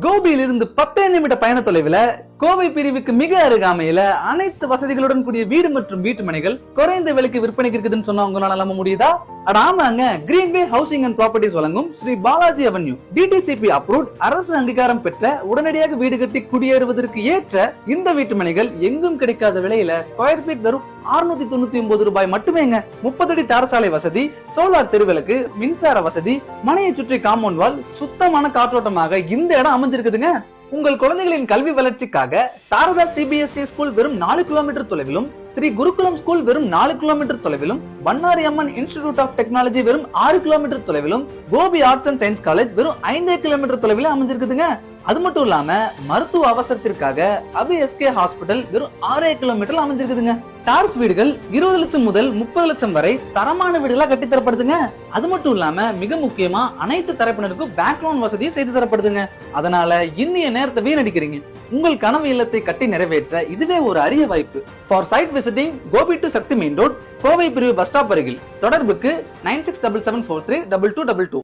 கோபியிலிருந்து 10 நிமிட பயண தொலைவில் கோவை பிரிவுக்கு மிக அருகாமையில அனைத்து வசதிகளுடன் கூடிய வீடு மற்றும் வீட்டு மனைகள் குறைந்த விலைக்கு விற்பனைக்கு இருக்குதுன்னு சொன்னா உங்களால நம்ப முடியுதா? ஆமாங்க, கிரீன்வே ஹவுசிங் அண்ட் ப்ராப்பர்ட்டிஸ் வழங்கும் Shri Balaji Avenue DTCP approved அரசு அங்கீகாரம் பெற்ற உடனடியாக வீடு கட்டி குடியேறுவதற்கு ஏற்ற இந்த வீட்டு மனைகள் எங்கும் கிடைக்காத விலையில ஸ்கொயர் ஃபீட் வெறும் 699 ரூபாய் மட்டுமேங்க. 30 அடி தாரசாலை வசதி, சோலார் தெருவிளக்கு, மின்சார வசதி, மனையை சுற்றி காம்பவுண்ட் வால், சுத்தமான காற்றோட்டமாக இந்த இடம் அமைஞ்சிருக்குதுங்க. உங்கள் குழந்தைகளின் கல்வி வளர்ச்சிக்காக சாரதா சிபிஎஸ்இ ஸ்கூல் வெறும் 4 கிலோமீட்டர் தொலைவிலும், ஸ்ரீ குருகுலம் ஸ்கூல் வெறும் 4 கிலோமீட்டர் தொலைவிலும், Bannari Amman institute of technology வெறும் 6 கிலோமீட்டர் தொலைவிலும், Gobi arts and science college வெறும் 5 கிலோமீட்டர் தொலைவிலும் அமைஞ்சிருக்குதுங்க. அது மட்டும் இல்லாம மருத்துவ அவசரத்திற்காக அபிஎஸ்கே ஹாஸ்பிட்டல் வெறும் 6 கிலோமீட்டர் அமைஞ்சிருக்குதுங்க. டார்ஸ் வீடுகள் 20 லட்சம் முதல் 30 லட்சம் வரை தரமான வீடுகளா கட்டி தரப்படுதுங்க. அது மட்டும் இல்லாம மிக முக்கியமா அனைத்து தரப்பினருக்கும் பேங்க் லோன் வசதியும் செய்து தரப்படுதுங்க. அதனால இன்னைய நேரத்தை வீணடிக்கிறீங்க. உங்கள் கனவு இல்லத்தை கட்டி நிறைவேற்ற இதுவே ஒரு அரிய வாய்ப்பு. For site visiting, Gobi to Sakthi main road, Kovai பிரிவு பஸ் ஸ்டாப் அருகில். தொடர்புக்கு 9677432222.